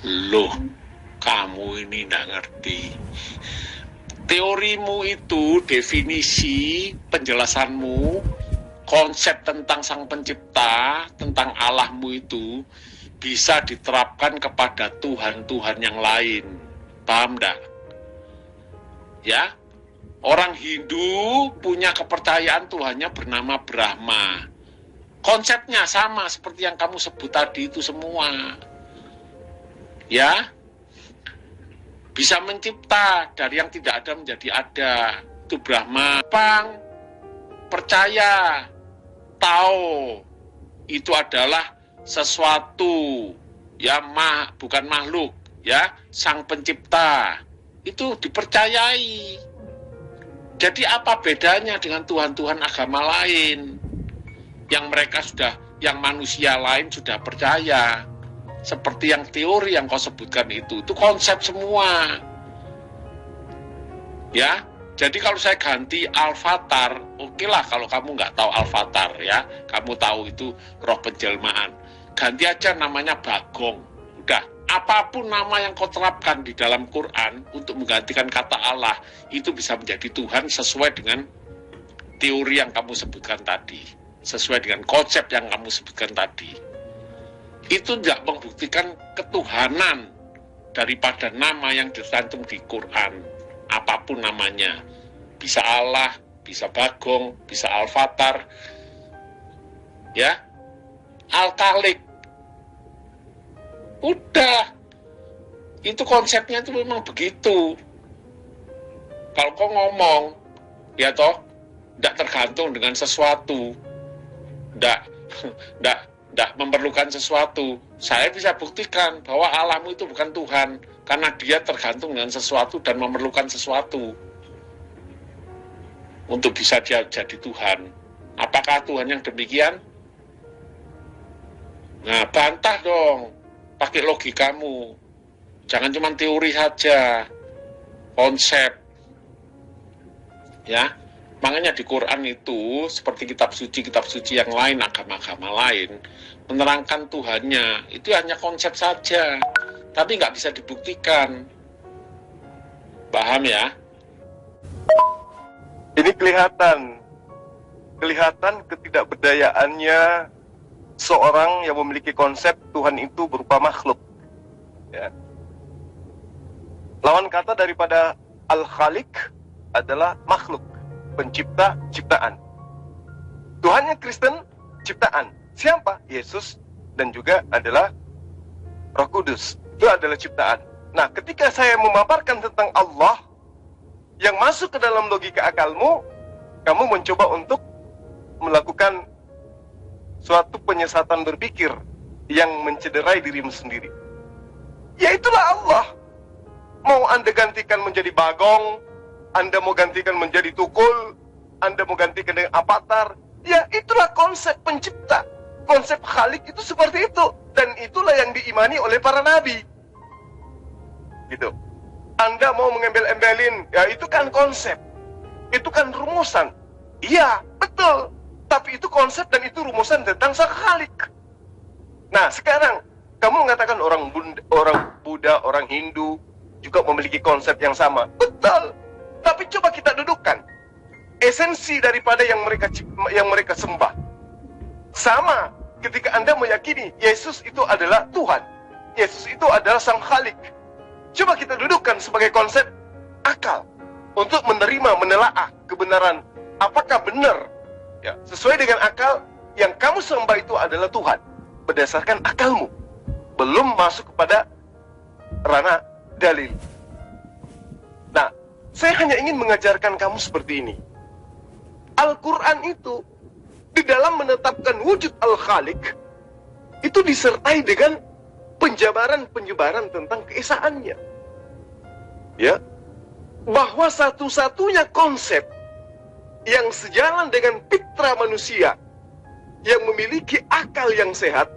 Loh, kamu ini nggak ngerti. Teorimu itu, definisi, penjelasanmu, konsep tentang Sang Pencipta, tentang Allahmu itu bisa diterapkan kepada Tuhan-Tuhan yang lain. Paham enggak? Ya, orang Hindu punya kepercayaan Tuhannya bernama Brahma. Konsepnya sama seperti yang kamu sebut tadi itu semua. Ya, bisa mencipta dari yang tidak ada menjadi ada. Itu Brahma. Jepang percaya, tahu itu adalah sesuatu ya, bukan makhluk ya, Sang Pencipta. Itu dipercayai. Jadi apa bedanya dengan Tuhan-Tuhan agama lain yang mereka sudah, yang manusia lain sudah percaya? Seperti yang teori yang kau sebutkan itu konsep semua. Ya, jadi kalau saya ganti Al-Fatar, oke lah kalau kamu nggak tahu Al-Fatar ya, kamu tahu itu roh penjelmaan. Ganti aja namanya Bagong. Udah, apapun nama yang kau terapkan di dalam Quran untuk menggantikan kata Allah, itu bisa menjadi Tuhan sesuai dengan teori yang kamu sebutkan tadi, sesuai dengan konsep yang kamu sebutkan tadi. Itu tidak membuktikan ketuhanan daripada nama yang tercantum di Quran. Apapun namanya, bisa Allah, bisa Bagong, bisa Al-Fatar, ya, Al-Khalik. Udah, itu konsepnya itu memang begitu. Kalau kau ngomong, ya toh, tidak tergantung dengan sesuatu, tidak memerlukan sesuatu. Saya bisa buktikan bahwa alammu itu bukan Tuhan, karena dia tergantung dengan sesuatu dan memerlukan sesuatu untuk bisa dia jadi Tuhan. Apakah Tuhan yang demikian? Nah, bantah dong, pakai logikamu. Jangan cuma teori saja, konsep. Ya, makanya di Quran itu seperti kitab suci yang lain, agama-agama lain menerangkan Tuhannya itu hanya konsep saja, tapi nggak bisa dibuktikan. Paham ya? Ini kelihatan ketidakberdayaannya seorang yang memiliki konsep Tuhan itu berupa makhluk. Ya. Lawan kata daripada Al-Khaliq adalah makhluk, pencipta, ciptaan. Tuhannya Kristen, ciptaan. Siapa? Yesus, dan juga adalah Roh Kudus. Itu adalah ciptaan. Nah, ketika saya memaparkan tentang Allah yang masuk ke dalam logika akalmu, kamu mencoba untuk melakukan suatu penyesatan berpikir yang mencederai dirimu sendiri. Ya itulah Allah. Mau Anda gantikan menjadi Bagong, Anda mau gantikan menjadi Tukul, Anda mau gantikan dengan Avatar, ya itulah konsep pencipta. Konsep Khalik itu seperti itu, dan itulah yang diimani oleh para nabi. Gitu. Anda mau mengembel-embelin, ya itu kan konsep, itu kan rumusan. Iya, betul. Tapi itu konsep dan itu rumusan tentang Sang Khalik. Nah, sekarang kamu mengatakan orang Buddha, orang Hindu juga memiliki konsep yang sama. Betul. Tapi coba kita dudukkan esensi daripada yang mereka sembah. Sama ketika Anda meyakini Yesus itu adalah Tuhan, Yesus itu adalah Sang Khalik. Coba kita dudukkan sebagai konsep akal untuk menerima, menelaah kebenaran. Apakah benar ya, sesuai dengan akal yang kamu sembah itu adalah Tuhan berdasarkan akalmu, belum masuk kepada ranah dalil. Nah, saya hanya ingin mengajarkan kamu seperti ini. Al-Quran itu di dalam menetapkan wujud Al-Khaliq itu disertai dengan penyebaran tentang keesaannya. Ya, bahwa satu-satunya konsep yang sejalan dengan fitrah manusia yang memiliki akal yang sehat,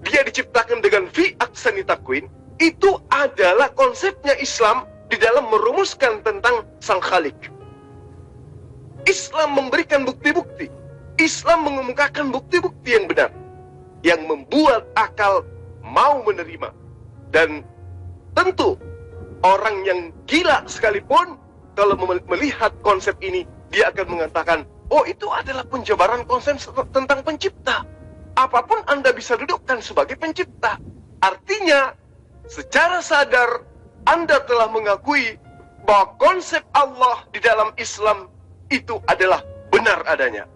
dia diciptakan dengan fi aksani takwin, itu adalah konsepnya Islam di dalam merumuskan tentang Sang Khalik. Islam memberikan bukti-bukti, Islam mengemukakan bukti-bukti yang benar, yang membuat akal mau menerima Dan tentu orang yang gila sekalipun kalau melihat konsep ini, dia akan mengatakan, oh itu adalah penjabaran konsep tentang pencipta. Apapun Anda bisa dudukkan sebagai pencipta. Artinya, secara sadar Anda telah mengakui bahwa konsep Allah di dalam Islam itu adalah benar adanya.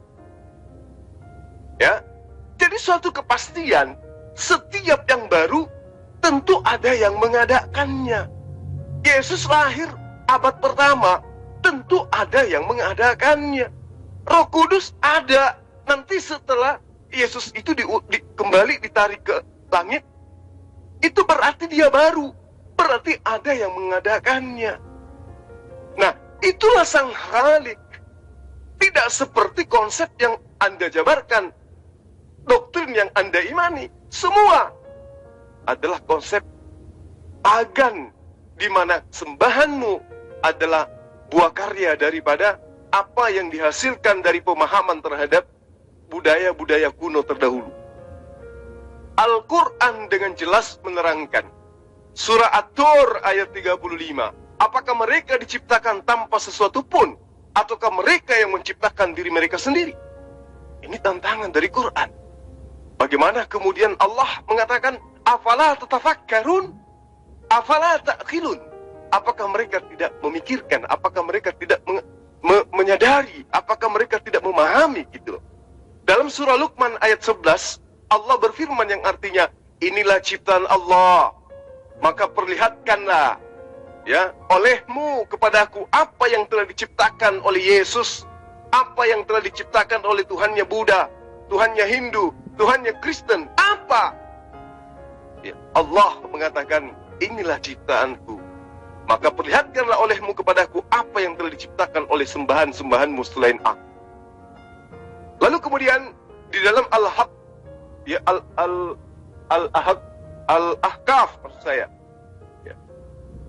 Ya, jadi suatu kepastian, setiap yang baru tentu ada yang mengadakannya. Yesus lahir abad pertama, tentu ada yang mengadakannya. Roh Kudus ada. Nanti setelah Yesus itu kembali ditarik ke langit, itu berarti dia baru. Berarti ada yang mengadakannya. Nah, itulah Sang Khalik. Tidak seperti konsep yang Anda jabarkan, doktrin yang Anda imani. Semua adalah konsep pagan, di mana sembahanmu adalah buah karya daripada apa yang dihasilkan dari pemahaman terhadap budaya-budaya kuno terdahulu. Al-Quran dengan jelas menerangkan, surah At-Tur ayat 35, apakah mereka diciptakan tanpa sesuatu pun, ataukah mereka yang menciptakan diri mereka sendiri? Ini tantangan dari Quran. Bagaimana kemudian Allah mengatakan, afala tatafakkarun, afala ta'qilun? Apakah mereka tidak memikirkan? Apakah mereka tidak menyadari? Apakah mereka tidak memahami? Gitu. Dalam surah Luqman ayat 11, Allah berfirman yang artinya, inilah ciptaan Allah, maka perlihatkanlah ya olehmu kepadaku apa yang telah diciptakan oleh Yesus, apa yang telah diciptakan oleh Tuhannya Buddha, Tuhannya Hindu, Tuhannya Kristen, apa? Ya, Allah mengatakan, inilah ciptaanku, maka perlihatkanlah olehmu kepadaku apa yang telah diciptakan oleh sembahan-sembahanmu selain aku. Lalu kemudian di dalam Al-Haq, ya Al-Ahqaf maksud saya, ya,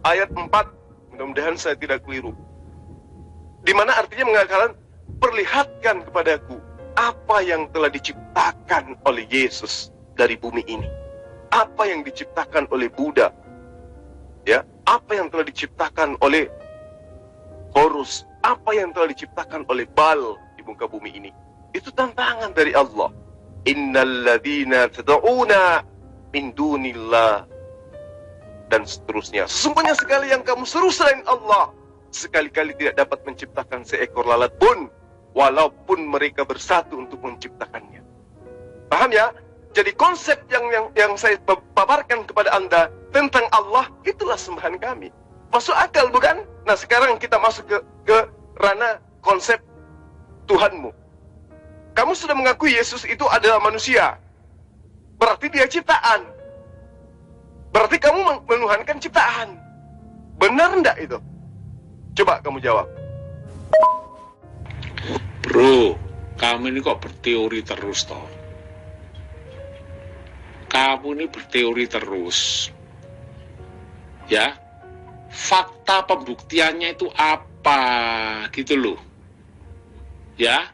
ayat 4, mudah-mudahan saya tidak keliru, di mana artinya mengatakan, perlihatkan kepadaku apa yang telah diciptakan oleh Yesus dari bumi ini, apa yang diciptakan oleh Buddha, ya, apa yang telah diciptakan oleh Horus, apa yang telah diciptakan oleh Baal di muka bumi ini. Itu tantangan dari Allah. Innal ladzina tad'una min dunillah, dan seterusnya. Sesungguhnya sekali yang kamu seru selain Allah, sekali-kali tidak dapat menciptakan seekor lalat pun, walaupun mereka bersatu untuk menciptakannya. Paham ya? Jadi konsep yang saya paparkan kepada Anda tentang Allah, itulah sembahan kami. Masuk akal bukan? Nah, sekarang kita masuk ke ranah konsep Tuhanmu. Kamu sudah mengakui Yesus itu adalah manusia, berarti dia ciptaan. Berarti kamu menuhankan ciptaan. Benar enggak itu? Coba kamu jawab. Bro, kamu ini kok berteori terus toh? Kamu ini berteori terus. Ya, fakta pembuktiannya itu apa gitu loh. Ya,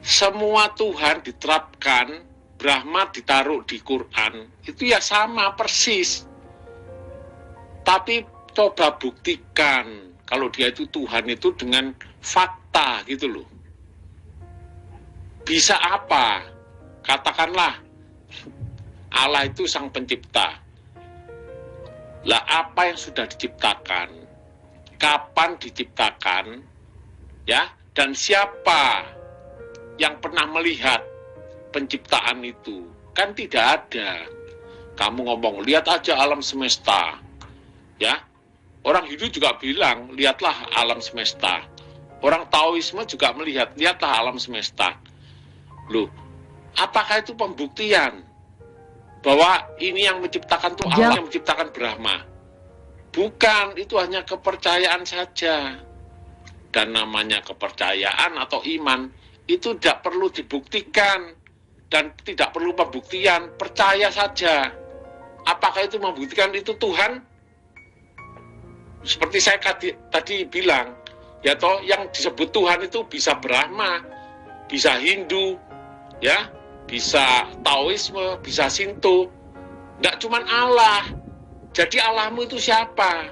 semua Tuhan diterapkan, Brahma ditaruh di Quran, itu ya sama persis. Tapi coba buktikan kalau dia itu Tuhan itu dengan fakta gitu loh. Bisa apa? Katakanlah Allah itu sang pencipta. Lah apa yang sudah diciptakan? Kapan diciptakan? Ya, dan siapa yang pernah melihat penciptaan itu? Kan tidak ada. Kamu ngomong, lihat aja alam semesta. Ya, orang Hindu juga bilang, lihatlah alam semesta. Orang Taoisme juga melihat, lihatlah alam semesta. Loh, apakah itu pembuktian bahwa ini yang menciptakan itu Allah yang menciptakan Brahma? Bukan, itu hanya kepercayaan saja. Dan namanya kepercayaan atau iman itu tidak perlu dibuktikan dan tidak perlu pembuktian, percaya saja. Apakah itu membuktikan itu Tuhan? Seperti saya tadi bilang, ya toh, yang disebut Tuhan itu bisa Brahma, bisa Hindu, ya, bisa Taoisme, bisa Shinto. Nggak cuman Allah. Jadi Allahmu itu siapa?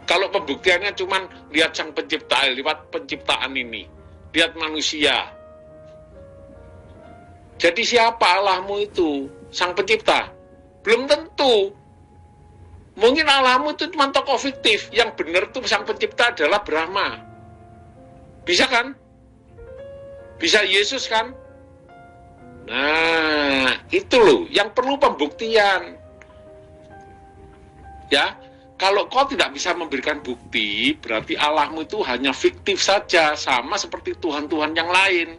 Kalau pembuktiannya cuman lihat sang pencipta, lewat penciptaan ini, lihat manusia. Jadi siapa Allahmu itu? Sang pencipta? Belum tentu. Mungkin Allahmu itu cuma tokoh fiktif. Yang benar tuh sang pencipta adalah Brahma. Bisa kan? Bisa Yesus kan? Nah, itu loh yang perlu pembuktian. Ya, kalau kau tidak bisa memberikan bukti, berarti Allahmu itu hanya fiktif saja, sama seperti Tuhan-Tuhan yang lain.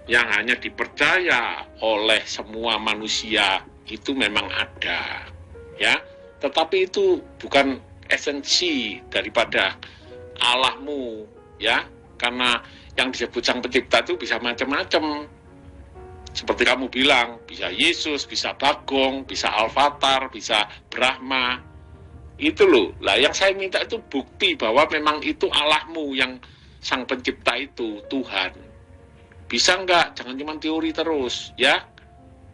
Yang hanya dipercaya oleh semua manusia, itu memang ada. Ya, tetapi itu bukan esensi daripada Allahmu, ya, karena yang disebut sang pencipta itu bisa macam-macam. Seperti kamu bilang, bisa Yesus, bisa Bagong, bisa Alfatar, bisa Brahma. Itu loh. Lah yang saya minta itu bukti bahwa memang itu Allahmu yang sang pencipta itu, Tuhan. Bisa enggak? Jangan cuma teori terus, ya.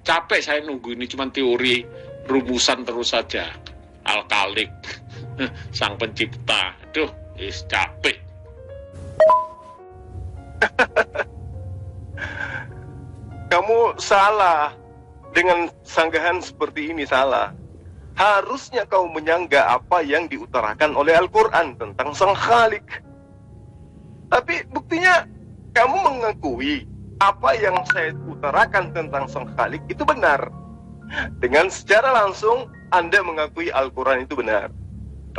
Capek saya nunggu ini cuma teori, rumusan terus saja. Al-Khalik, sang pencipta. Aduh, capek. Kamu salah dengan sanggahan seperti ini, salah. Harusnya kau menyangga apa yang diutarakan oleh Al-Quran tentang Sang Khalik. Tapi buktinya kamu mengakui apa yang saya utarakan tentang Sang Khalik itu benar. Dengan secara langsung Anda mengakui Al-Quran itu benar.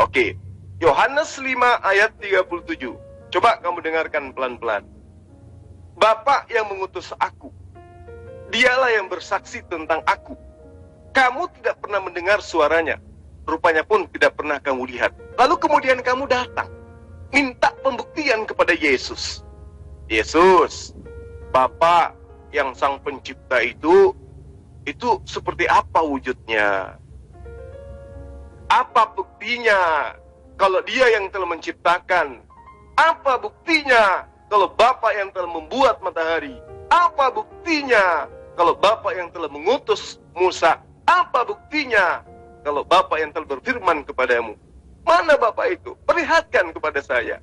Oke, Yohanes 5 ayat 37. Coba kamu dengarkan pelan-pelan. Bapa yang mengutus aku, dialah yang bersaksi tentang aku. Kamu tidak pernah mendengar suaranya, rupanya pun tidak pernah kamu lihat. Lalu kemudian kamu datang, minta pembuktian kepada Yesus. Yesus, Bapa yang sang pencipta itu seperti apa wujudnya? Apa buktinya kalau dia yang telah menciptakan? Apa buktinya kalau Bapa yang telah membuat matahari? Apa buktinya kalau Bapa yang telah mengutus Musa? Apa buktinya kalau Bapa yang telah berfirman kepadamu? Mana Bapa itu? Perlihatkan kepada saya.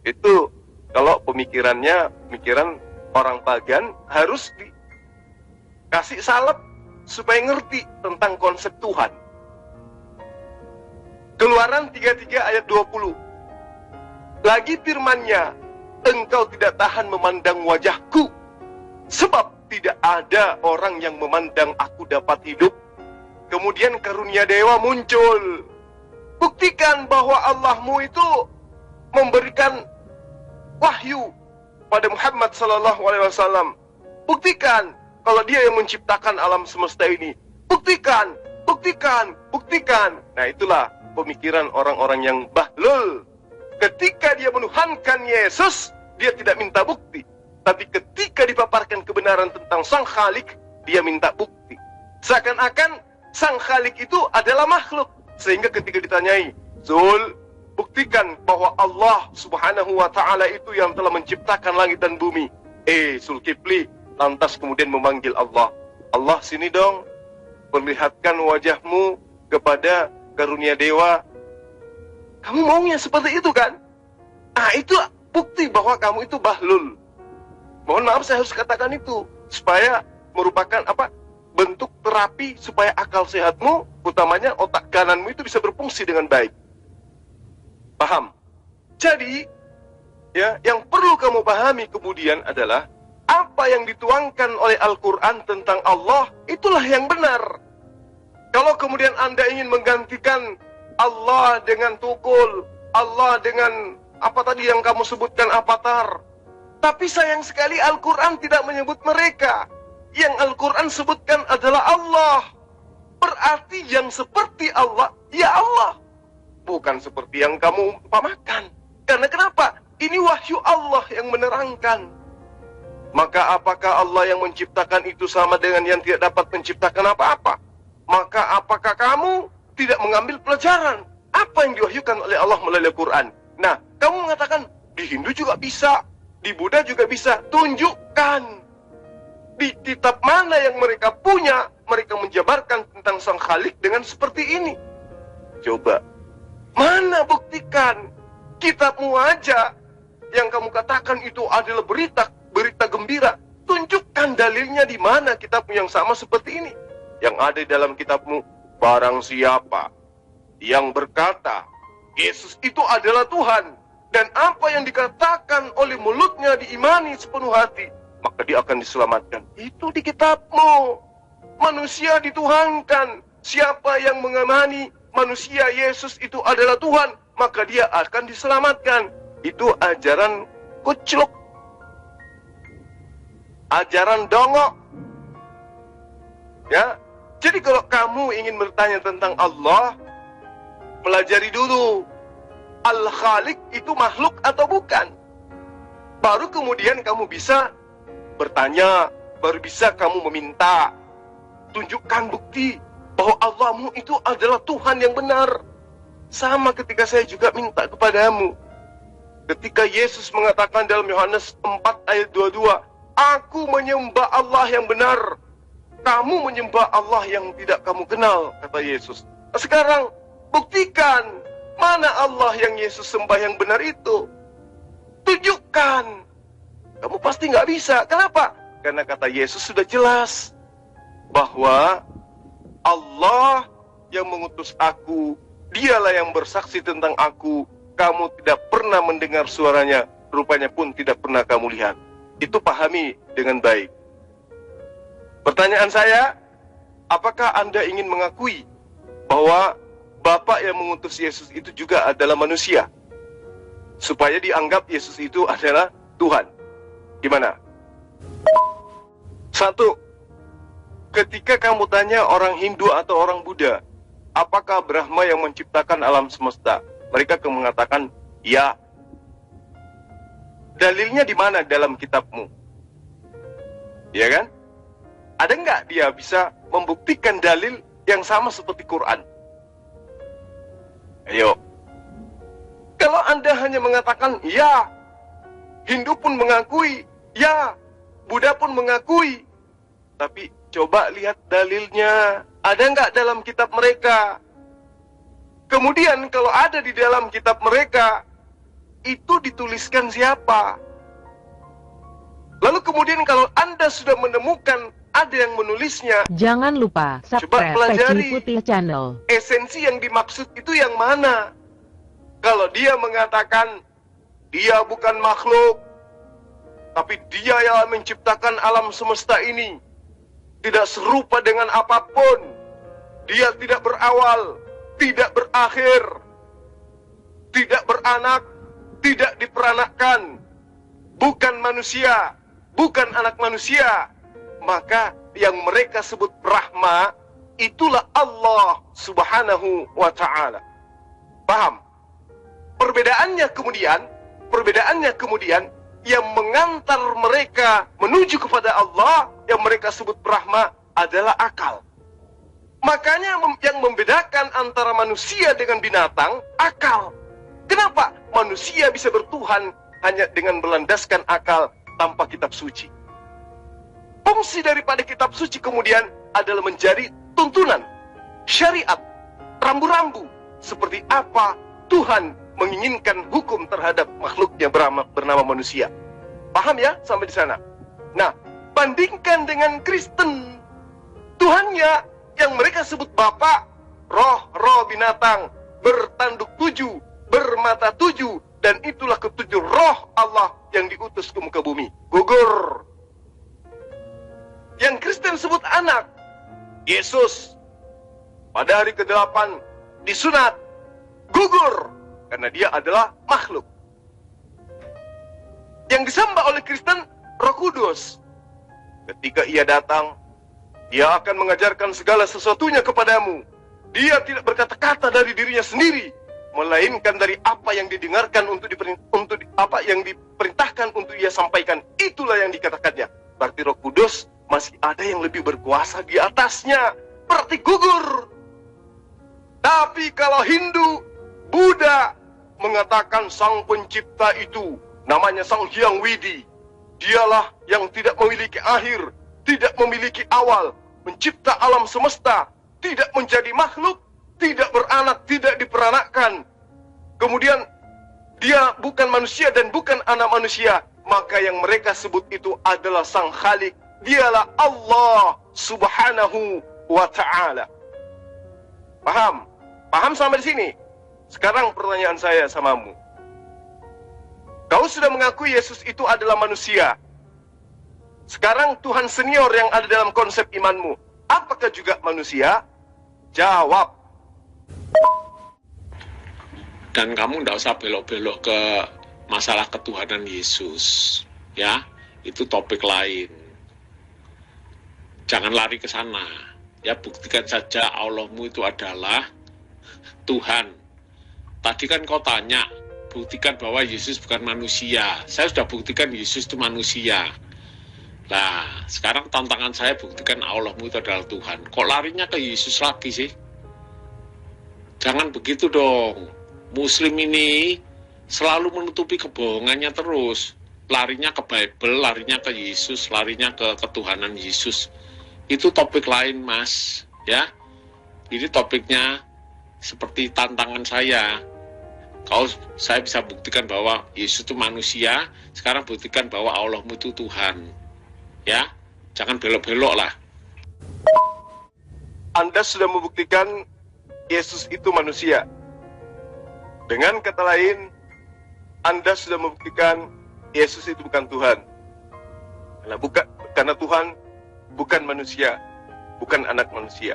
Itu kalau pemikiran orang pagan harus dikasih salep supaya ngerti tentang konsep Tuhan. Keluaran 33 ayat 20. Lagi firman-Nya, engkau tidak tahan memandang wajahku, sebab tidak ada orang yang memandang aku dapat hidup. Kemudian karunia dewa muncul. Buktikan bahwa Allahmu itu memberikan wahyu pada Muhammad SAW. Buktikan kalau dia yang menciptakan alam semesta ini. Buktikan, buktikan, buktikan. Nah, itulah pemikiran orang-orang yang bahlul. Ketika dia menuhankan Yesus, dia tidak minta bukti. Tapi ketika dipaparkan kebenaran tentang Sang Khalik, dia minta bukti. Seakan-akan Sang Khalik itu adalah makhluk. Sehingga ketika ditanyai, Zul, buktikan bahwa Allah Subhanahu wa ta'ala itu yang telah menciptakan langit dan bumi. Zulkifli lantas kemudian memanggil Allah. Allah, sini dong, perlihatkan wajahmu kepada karunia dewa. Kamu maunya seperti itu kan? Nah, itu bukti bahwa kamu itu bahlul. Mohon maaf saya harus katakan itu, supaya merupakan bentuk terapi supaya akal sehatmu, utamanya otak kananmu itu bisa berfungsi dengan baik. Paham? Jadi, ya, yang perlu kamu pahami kemudian adalah apa yang dituangkan oleh Al-Quran tentang Allah, itulah yang benar. Kalau kemudian Anda ingin menggantikan Allah dengan tukul, Allah dengan apa tadi yang kamu sebutkan, avatar. Tapi sayang sekali Al-Quran tidak menyebut mereka. Yang Al-Quran sebutkan adalah Allah. Berarti yang seperti Allah, ya Allah. Bukan seperti yang kamu umpamakan. Karena kenapa? Ini wahyu Allah yang menerangkan. Maka apakah Allah yang menciptakan itu sama dengan yang tidak dapat menciptakan apa-apa? Maka apakah kamu tidak mengambil pelajaran apa yang diwahyukan oleh Allah melalui Al-Quran? Nah, kamu mengatakan di Hindu juga bisa, di Buddha juga bisa. Tunjukkan. Di kitab mana yang mereka punya, mereka menjabarkan tentang Sang Khalik dengan seperti ini? Coba, mana buktikan? Kitabmu aja yang kamu katakan itu adalah berita gembira. Tunjukkan dalilnya di mana kitabmu yang sama seperti ini. Yang ada di dalam kitabmu, barang siapa yang berkata Yesus itu adalah Tuhan, dan apa yang dikatakan oleh mulutnya diimani sepenuh hati, maka dia akan diselamatkan. Itu di kitabmu. Manusia dituhankan. Siapa yang mengamani manusia Yesus itu adalah Tuhan, maka dia akan diselamatkan. Itu ajaran kucluk, ajaran dongok. Ya, jadi kalau kamu ingin bertanya tentang Allah, pelajari dulu Al-Khaliq itu makhluk atau bukan. Baru kemudian kamu bisa bertanya, baru bisa kamu meminta. Tunjukkan bukti bahwa Allahmu itu adalah Tuhan yang benar. Sama ketika saya juga minta kepadamu. Ketika Yesus mengatakan dalam Yohanes 4 ayat 22, Aku menyembah Allah yang benar, kamu menyembah Allah yang tidak kamu kenal, kata Yesus. Sekarang buktikan mana Allah yang Yesus sembah yang benar itu. Tunjukkan. Kamu pasti nggak bisa. Kenapa? Karena kata Yesus sudah jelas bahwa Allah yang mengutus aku, dialah yang bersaksi tentang aku. Kamu tidak pernah mendengar suaranya, rupanya pun tidak pernah kamu lihat. Itu pahami dengan baik. Pertanyaan saya, apakah Anda ingin mengakui bahwa Bapa yang mengutus Yesus itu juga adalah manusia, supaya dianggap Yesus itu adalah Tuhan? Gimana? Satu, ketika kamu tanya orang Hindu atau orang Buddha, apakah Brahma yang menciptakan alam semesta? Mereka akan mengatakan, ya. Dalilnya di mana dalam kitabmu? Ya kan? Ada nggak dia bisa membuktikan dalil yang sama seperti Quran? Ayo. Kalau Anda hanya mengatakan, ya, Hindu pun mengakui, ya, Buddha pun mengakui, tapi coba lihat dalilnya, ada nggak dalam kitab mereka? Kemudian kalau ada di dalam kitab mereka, itu dituliskan siapa? Lalu kemudian kalau Anda sudah menemukan ada yang menulisnya, jangan lupa subscribe Peci Putih Channel. Esensi yang dimaksud itu yang mana? Kalau dia mengatakan dia bukan makhluk, tapi dia yang menciptakan alam semesta ini, tidak serupa dengan apapun, dia tidak berawal, tidak berakhir, tidak beranak, tidak diperanakkan, bukan manusia, bukan anak manusia, maka yang mereka sebut Brahma itulah Allah Subhanahu wa ta'ala. Paham? Perbedaannya kemudian yang mengantar mereka menuju kepada Allah, yang mereka sebut Brahma, adalah akal. Makanya yang membedakan antara manusia dengan binatang, akal. Kenapa? Manusia bisa bertuhan hanya dengan melandaskan akal tanpa kitab suci. Fungsi daripada kitab suci kemudian adalah menjadi tuntunan, syariat, rambu-rambu. Seperti apa Tuhan menginginkan hukum terhadap makhluknya bernama manusia. Paham ya sampai di sana? Nah, bandingkan dengan Kristen. Tuhannya yang mereka sebut Bapa, roh binatang, bertanduk 7, bermata 7, dan itulah ketujuh roh Allah yang diutus ke muka bumi. Gugur. Yang Kristen sebut anak, Yesus, pada hari ke-8 disunat, gugur, karena dia adalah makhluk. Yang disembah oleh Kristen, Roh Kudus. Ketika ia datang, dia akan mengajarkan segala sesuatunya kepadamu. Dia tidak berkata-kata dari dirinya sendiri, melainkan dari apa yang didengarkan apa yang diperintahkan untuk ia sampaikan. Itulah yang dikatakannya. Berarti Roh Kudus masih ada yang lebih berkuasa di atasnya. Berarti gugur. Tapi kalau Hindu, Buddha mengatakan sang pencipta itu namanya Sang Hyang Widi. Dialah yang tidak memiliki akhir. tidak memiliki awal, mencipta alam semesta, tidak menjadi makhluk, tidak beranak, tidak diperanakkan. Kemudian dia bukan manusia dan bukan anak manusia, maka yang mereka sebut itu adalah Sang Khalik. Dialah Allah Subhanahu wa ta'ala. Paham? Paham sampai di sini? Sekarang pertanyaan saya samamu. Kau sudah mengakui Yesus itu adalah manusia. Sekarang Tuhan senior yang ada dalam konsep imanmu, apakah juga manusia? Jawab. Dan kamu tidak usah belok-belok ke masalah ketuhanan Yesus. Ya, itu topik lain. Jangan lari ke sana. Ya, buktikan saja Allahmu itu adalah Tuhan. Tadi kan kau tanya, buktikan bahwa Yesus bukan manusia. Saya sudah buktikan Yesus itu manusia. Nah, sekarang tantangan saya buktikan Allahmu itu adalah Tuhan. Kok larinya ke Yesus lagi sih? Jangan begitu dong. Muslim ini selalu menutupi kebohongannya terus. Larinya ke Bible, larinya ke Yesus, larinya ke ketuhanan Yesus. Itu topik lain, Mas. Ya, ini topiknya seperti tantangan saya. Saya bisa buktikan bahwa Yesus itu manusia. Sekarang buktikan bahwa Allahmu itu Tuhan. Ya, jangan belok-belok lah. Anda sudah membuktikan Yesus itu manusia. Dengan kata lain, Anda sudah membuktikan Yesus itu bukan Tuhan. Karena Tuhan bukan manusia, bukan anak manusia.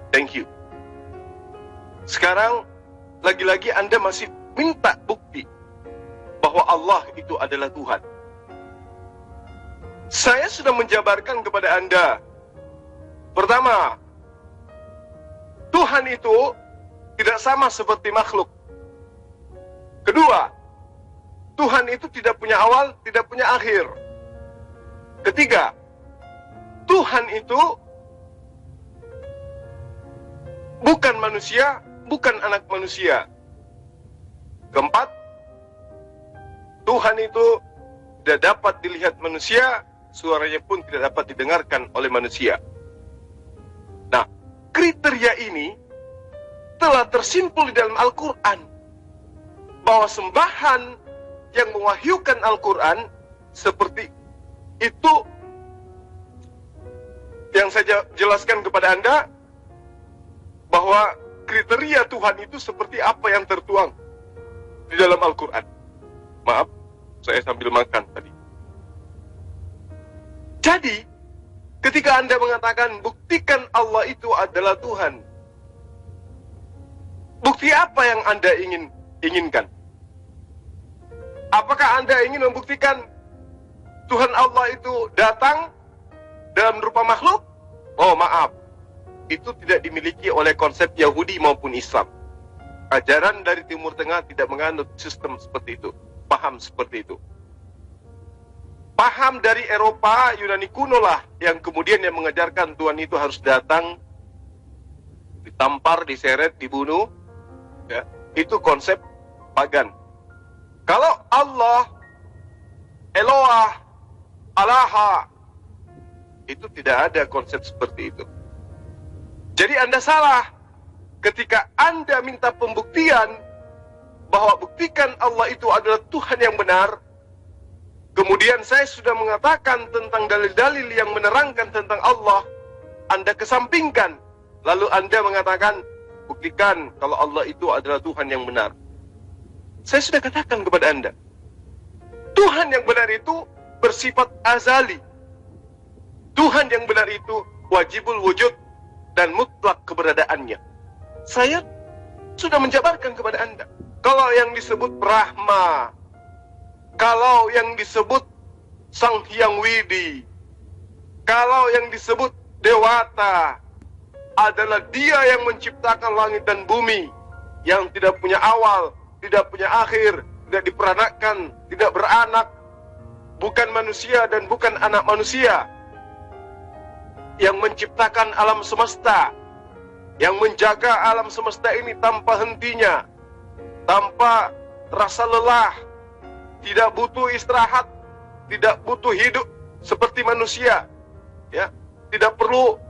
Thank you. Sekarang, lagi-lagi Anda masih minta bukti bahwa Allah itu adalah Tuhan. Saya sudah menjabarkan kepada Anda. Pertama, Tuhan itu tidak sama seperti makhluk. Kedua, Tuhan itu tidak punya awal, tidak punya akhir. Ketiga, Tuhan itu bukan manusia, bukan anak manusia. Keempat, Tuhan itu tidak dapat dilihat manusia, suaranya pun tidak dapat didengarkan oleh manusia. Nah, kriteria ini telah tersimpul di dalam Al-Quran, bahwa sembahan yang mewahyukan Al-Quran seperti itu yang saya jelaskan kepada Anda, bahwa kriteria Tuhan itu seperti apa yang tertuang di dalam Al-Quran. Maaf, saya sambil makan tadi. Jadi, ketika Anda mengatakan buktikan Allah itu adalah Tuhan, bukti apa yang Anda inginkan? Apakah Anda ingin membuktikan Tuhan Allah itu datang dalam rupa makhluk? Oh, maaf. Itu tidak dimiliki oleh konsep Yahudi maupun Islam. Ajaran dari Timur Tengah tidak menganut sistem seperti itu. Paham seperti itu. Paham dari Eropa, Yunani kuno lah yang kemudian yang mengajarkan Tuhan itu harus datang, ditampar, diseret, dibunuh. Ya, itu konsep pagan. Kalau Allah, Eloah, Alaha, itu tidak ada konsep seperti itu. Jadi Anda salah ketika Anda minta pembuktian bahwa buktikan Allah itu adalah Tuhan yang benar. Kemudian saya sudah mengatakan tentang dalil-dalil yang menerangkan tentang Allah, Anda kesampingkan. Lalu Anda mengatakan, buktikan kalau Allah itu adalah Tuhan yang benar. Saya sudah katakan kepada Anda, Tuhan yang benar itu bersifat azali. Tuhan yang benar itu wajibul wujud dan mutlak keberadaannya. Saya sudah menjabarkan kepada Anda. Kalau yang disebut Brahma, kalau yang disebut Sang Hyang Widi, kalau yang disebut Dewata, adalah Dia yang menciptakan langit dan bumi, yang tidak punya awal, tidak punya akhir, tidak diperanakkan, tidak beranak, bukan manusia dan bukan anak manusia, yang menciptakan alam semesta, yang menjaga alam semesta ini tanpa hentinya, tanpa rasa lelah, tidak butuh istirahat, tidak butuh hidup seperti manusia, ya, tidak perlu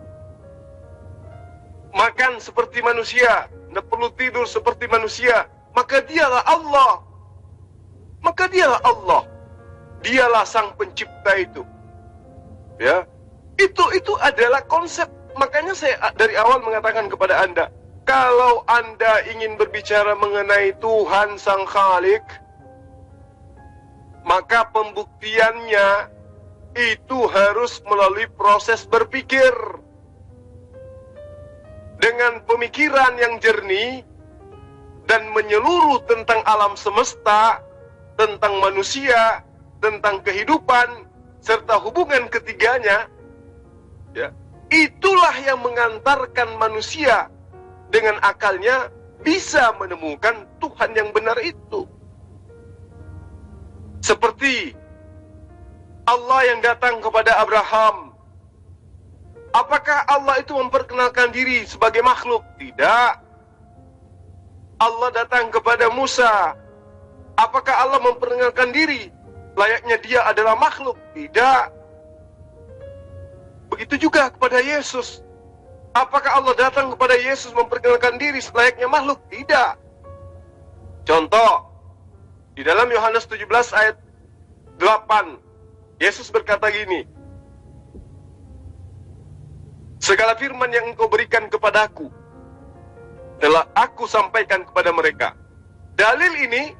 makan seperti manusia, tidak perlu tidur seperti manusia, maka dialah Allah. Maka dialah Allah. Dialah sang pencipta itu. Ya. Itu adalah konsep. Makanya saya dari awal mengatakan kepada Anda, kalau Anda ingin berbicara mengenai Tuhan Sang Khalik, maka pembuktiannya itu harus melalui proses berpikir. Dengan pemikiran yang jernih dan menyeluruh tentang alam semesta, tentang manusia, tentang kehidupan, serta hubungan ketiganya, ya, itulah yang mengantarkan manusia dengan akalnya bisa menemukan Tuhan yang benar itu. Seperti Allah yang datang kepada Abraham. Apakah Allah itu memperkenalkan diri sebagai makhluk? Tidak. Allah datang kepada Musa. Apakah Allah memperkenalkan diri layaknya dia adalah makhluk? Tidak. Begitu juga kepada Yesus. Apakah Allah datang kepada Yesus memperkenalkan diri layaknya makhluk? Tidak. Contoh, di dalam Yohanes 17 ayat 8, Yesus berkata gini, segala firman yang engkau berikan kepadaku telah aku sampaikan kepada mereka. Dalil ini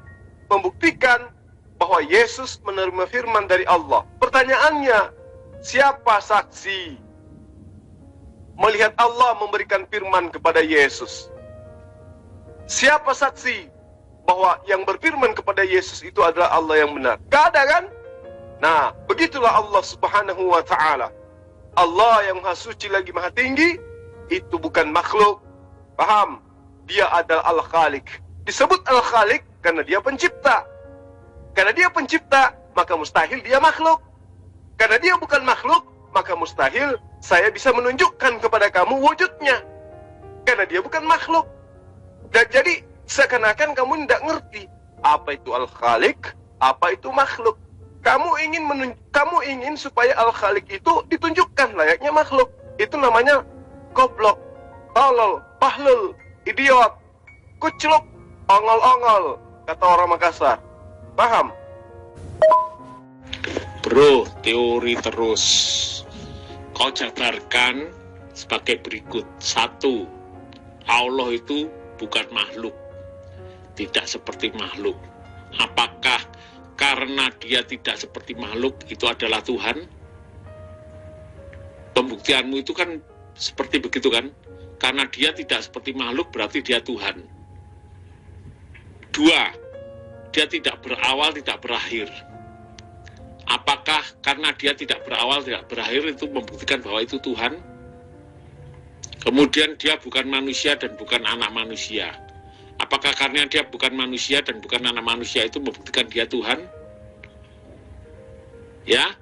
membuktikan bahwa Yesus menerima firman dari Allah. Pertanyaannya, siapa saksi melihat Allah memberikan firman kepada Yesus? Siapa saksi bahwa yang berfirman kepada Yesus itu adalah Allah yang benar? Gak ada kan? Nah, begitulah Allah Subhanahu wa ta'ala. Allah yang maha suci lagi maha tinggi, itu bukan makhluk. Paham? Dia adalah Al-Khalik. Disebut Al-Khalik karena dia pencipta. Karena dia pencipta, maka mustahil dia makhluk. Karena dia bukan makhluk, maka mustahil saya bisa menunjukkan kepada kamu wujudnya. Karena dia bukan makhluk. Dan jadi seakan-akan kamu tidak ngerti apa itu Al-Khalik, apa itu makhluk. Kamu ingin supaya Al-Khalik itu ditunjukkan layaknya makhluk. Itu namanya goblok, tolol, pahlul, idiot, kucluk, ongol-ongol, kata orang Makassar. Paham? Bro, teori terus. Kau jabarkan sebagai berikut. 1. Allah itu bukan makhluk. Tidak seperti makhluk. Apakah karena dia tidak seperti makhluk itu adalah Tuhan? Pembuktianmu itu kan seperti begitu kan? Karena dia tidak seperti makhluk berarti dia Tuhan. 2. Dia tidak berawal, tidak berakhir. Apakah karena dia tidak berawal, tidak berakhir itu membuktikan bahwa itu Tuhan? Kemudian dia bukan manusia dan bukan anak manusia. Apakah karena dia bukan manusia dan bukan anak manusia itu membuktikan dia Tuhan? Ya,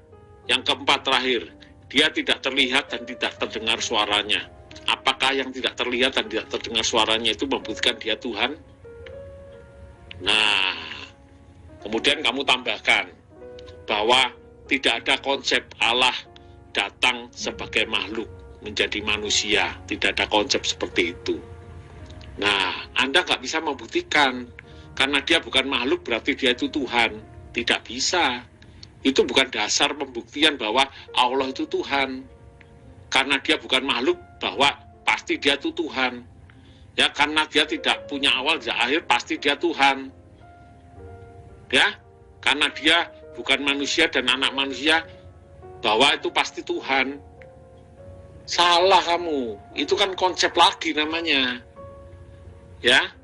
yang keempat terakhir, dia tidak terlihat dan tidak terdengar suaranya. Apakah yang tidak terlihat dan tidak terdengar suaranya itu membuktikan dia Tuhan? Nah, kemudian kamu tambahkan bahwa tidak ada konsep Allah datang sebagai makhluk menjadi manusia. Tidak ada konsep seperti itu. Nah, Anda nggak bisa membuktikan karena dia bukan makhluk berarti dia itu Tuhan. Tidak bisa. Itu bukan dasar pembuktian bahwa Allah itu Tuhan. Karena dia bukan makhluk bahwa pasti dia itu Tuhan. Ya, karena dia tidak punya awal dan akhir pasti dia Tuhan. Ya, karena dia bukan manusia dan anak manusia bahwa itu pasti Tuhan. Salah kamu. Itu kan konsep lagi namanya. Ya,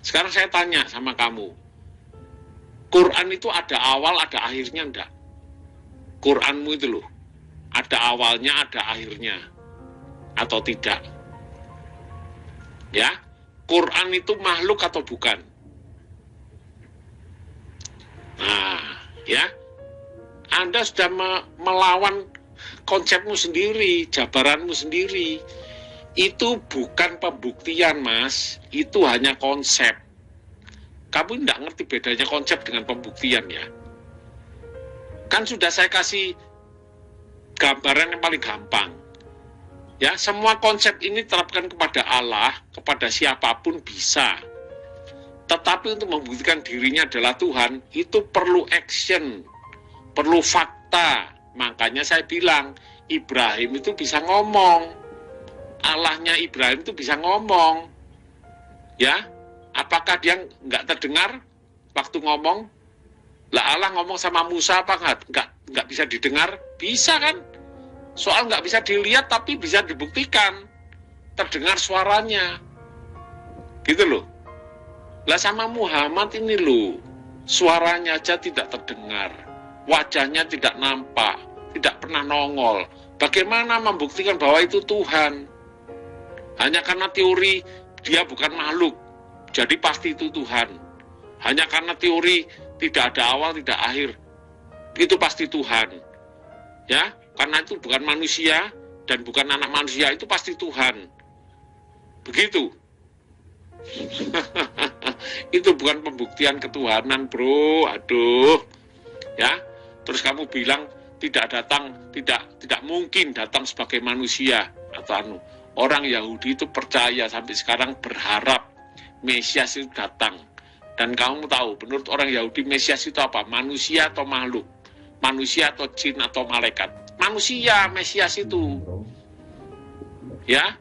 sekarang saya tanya sama kamu, Quran itu ada awal, ada akhirnya enggak? Quranmu itu loh, ada awalnya, ada akhirnya, atau tidak? Ya, Quran itu makhluk atau bukan? Nah, ya, Anda sudah melawan konsepmu sendiri, jabaranmu sendiri. Itu bukan pembuktian, Mas. Itu hanya konsep. Kamu tidak ngerti bedanya konsep dengan pembuktian ya. Kan sudah saya kasih gambaran yang paling gampang. Ya, semua konsep ini terapkan kepada Allah, kepada siapapun bisa. Tetapi untuk membuktikan dirinya adalah Tuhan, itu perlu action, perlu fakta. Makanya saya bilang, Ibrahim itu bisa ngomong. Allahnya Ibrahim itu bisa ngomong. Ya, apakah dia nggak terdengar waktu ngomong? Lah Allah ngomong sama Musa apa nggak bisa didengar? Bisa kan? Soal nggak bisa dilihat tapi bisa dibuktikan, terdengar suaranya, gitu loh. Lah sama Muhammad ini loh, suaranya aja tidak terdengar, wajahnya tidak nampak, tidak pernah nongol. Bagaimana membuktikan bahwa itu Tuhan? Hanya karena teori dia bukan makhluk, jadi pasti itu Tuhan. Hanya karena teori tidak ada awal, tidak akhir, itu pasti Tuhan. Ya, karena itu bukan manusia dan bukan anak manusia, itu pasti Tuhan. Begitu. Itu bukan pembuktian ketuhanan, bro. Aduh. Ya. Terus kamu bilang tidak mungkin datang sebagai manusia atau orang Yahudi itu percaya sampai sekarang, berharap Mesias itu datang. Dan kamu tahu, menurut orang Yahudi Mesias itu apa? Manusia atau makhluk? Manusia atau jin atau malaikat? Manusia, Mesias itu. Ya.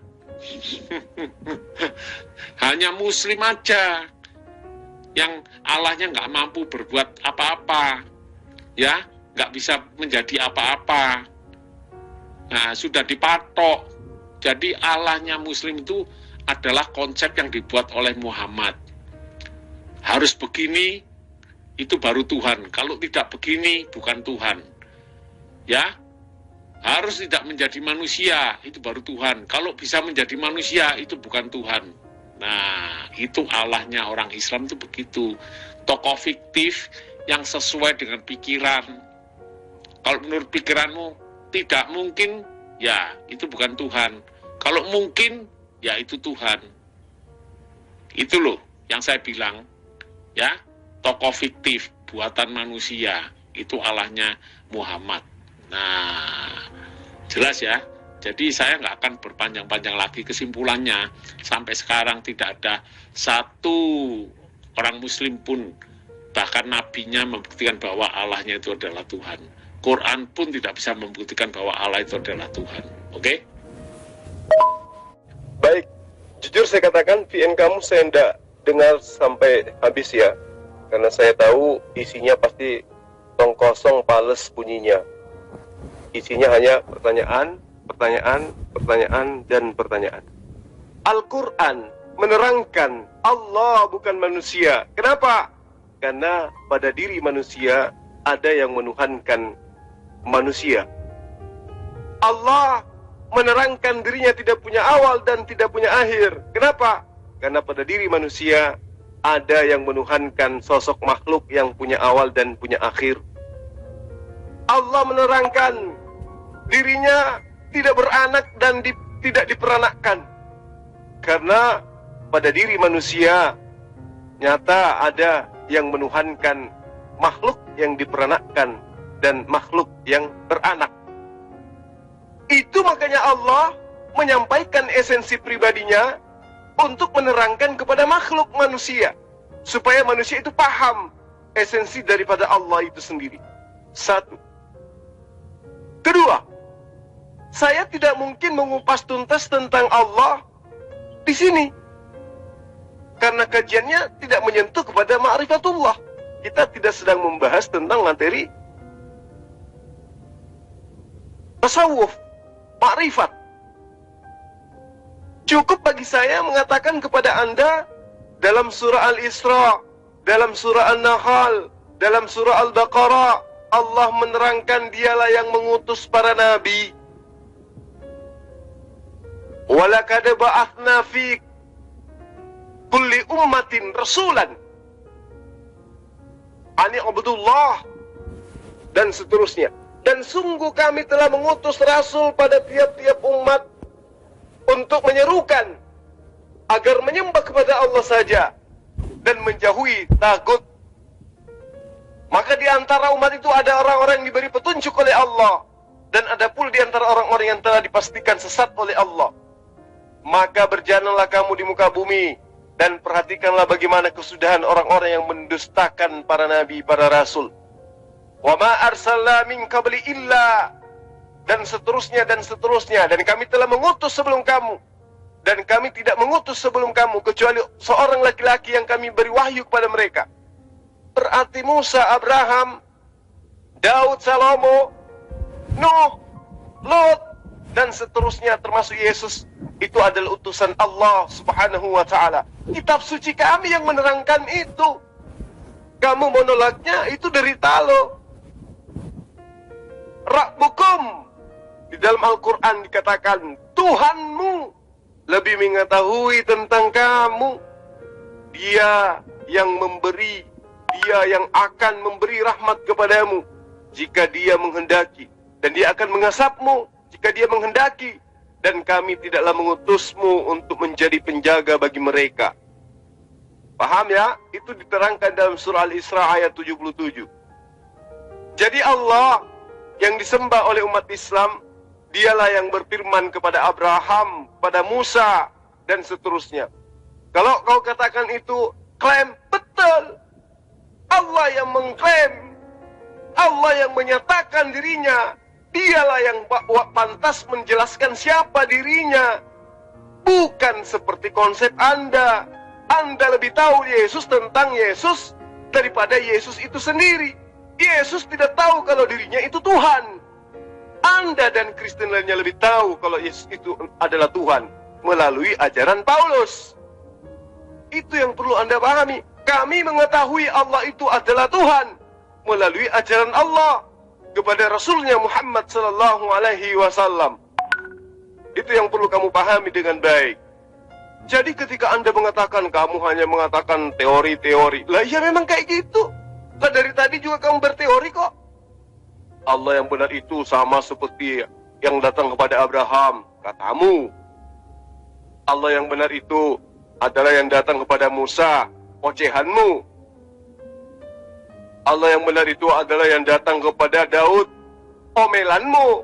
Hanya Muslim aja yang Allahnya nggak mampu berbuat apa-apa. Ya, nggak bisa menjadi apa-apa. Nah, sudah dipatok. Jadi Allahnya Muslim itu adalah konsep yang dibuat oleh Muhammad. Harus begini, itu baru Tuhan. Kalau tidak begini, bukan Tuhan. Ya, harus tidak menjadi manusia, itu baru Tuhan. Kalau bisa menjadi manusia, itu bukan Tuhan. Nah, itu Allahnya orang Islam itu begitu. Tokoh fiktif yang sesuai dengan pikiran. Kalau menurut pikiranmu tidak mungkin, ya itu bukan Tuhan. Kalau mungkin, ya itu Tuhan. Itu loh yang saya bilang. Ya, tokoh fiktif buatan manusia itu Allahnya Muhammad. Nah, jelas ya. Jadi saya nggak akan berpanjang-panjang lagi. Kesimpulannya, sampai sekarang tidak ada satu orang Muslim pun, bahkan nabinya, membuktikan bahwa Allahnya itu adalah Tuhan. Quran pun tidak bisa membuktikan bahwa Allah itu adalah Tuhan. Oke? Baik, jujur saya katakan VN kamu saya tidak dengar sampai habis ya, karena saya tahu isinya pasti tong kosong, pales bunyinya. Isinya hanya pertanyaan, dan pertanyaan. Al-Quran menerangkan Allah bukan manusia. Kenapa? Karena pada diri manusia ada yang menuhankan manusia. Allah menerangkan dirinya tidak punya awal dan tidak punya akhir. Kenapa? Karena pada diri manusia ada yang menuhankan sosok makhluk yang punya awal dan punya akhir. Allah menerangkan dirinya tidak beranak dan tidak diperanakkan. Karena pada diri manusia nyata ada yang menuhankan makhluk yang diperanakkan dan makhluk yang beranak. Itu makanya Allah menyampaikan esensi pribadinya untuk menerangkan kepada makhluk manusia, supaya manusia itu paham esensi daripada Allah itu sendiri. Satu. Kedua, saya tidak mungkin mengupas tuntas tentang Allah di sini, karena kajiannya tidak menyentuh kepada ma'rifatullah. Kita tidak sedang membahas tentang materi tasawuf, ma'rifat. Cukup bagi saya mengatakan kepada Anda dalam surah Al-Isra, dalam surah An-Nahl, dalam surah Al-Baqarah, Allah menerangkan dialah yang mengutus para nabi. Walaqad ba'atsna fi kulli ummatin rasulan ani ubudullah, dan seterusnya. Dan sungguh kami telah mengutus rasul pada tiap-tiap umat untuk menyerukan agar menyembah kepada Allah saja dan menjauhi tagut. Maka di antara umat itu ada orang-orang yang diberi petunjuk oleh Allah, dan ada pula di antara orang-orang yang telah dipastikan sesat oleh Allah. Maka berjalanlah kamu di muka bumi dan perhatikanlah bagaimana kesudahan orang-orang yang mendustakan para nabi, para rasul. Wa ma arsalna min qabli illa, dan seterusnya dan seterusnya. Dan kami telah mengutus sebelum kamu, dan kami tidak mengutus sebelum kamu kecuali seorang laki-laki yang kami beri wahyu kepada mereka. Berarti Musa, Abraham, Daud, Salomo, Nuh, Lot, dan seterusnya termasuk Yesus, itu adalah utusan Allah Subhanahu wa ta'ala. Kitab suci kami yang menerangkan itu. Kamu menolaknya, itu derita lo. Rabbukum, di dalam Al-Quran dikatakan Tuhanmu lebih mengetahui tentang kamu. Dia yang memberi, dia yang akan memberi rahmat kepadamu jika dia menghendaki, dan dia akan mengasapmu jika dia menghendaki, dan kami tidaklah mengutusmu untuk menjadi penjaga bagi mereka. Paham ya? Itu diterangkan dalam surah Al-Isra ayat 77. Jadi Allah yang disembah oleh umat Islam, dialah yang berfirman kepada Abraham, kepada Musa, dan seterusnya. Kalau kau katakan itu klaim, betul. Allah yang mengklaim, Allah yang menyatakan dirinya. Dialah yang pantas menjelaskan siapa dirinya. Bukan seperti konsep Anda. Anda lebih tahu Yesus tentang Yesus daripada Yesus itu sendiri. Yesus tidak tahu kalau dirinya itu Tuhan. Anda dan Kristen lainnya lebih tahu kalau Yesus itu adalah Tuhan melalui ajaran Paulus. Itu yang perlu Anda pahami. Kami mengetahui Allah itu adalah Tuhan melalui ajaran Allah kepada Rasulnya Muhammad sallallahu alaihi wasallam. Itu yang perlu kamu pahami dengan baik. Jadi ketika Anda mengatakan kamu hanya mengatakan teori-teori, lah ya memang kayak gitu. Lah dari tadi juga kamu berteori kok. Allah yang benar itu sama seperti yang datang kepada Abraham, katamu. Allah yang benar itu adalah yang datang kepada Musa, ocehanmu. Allah yang benar itu adalah yang datang kepada Daud, omelanmu.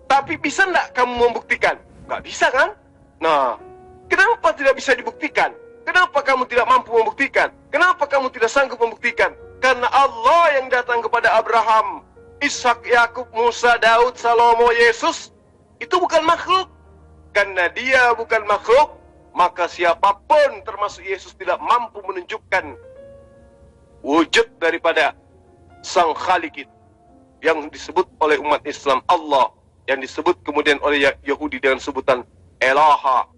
Tapi bisa enggak kamu membuktikan? Enggak bisa kan? Nah, kenapa tidak bisa dibuktikan? Kenapa kamu tidak mampu membuktikan? Kenapa kamu tidak sanggup membuktikan? Karena Allah yang datang kepada Abraham, Ishak, Yakub, Musa, Daud, Salomo, Yesus, itu bukan makhluk. Karena dia bukan makhluk, maka siapapun termasuk Yesus tidak mampu menunjukkan wujud daripada Sang Khalik yang disebut oleh umat Islam Allah, yang disebut kemudian oleh Yahudi dengan sebutan Elaha,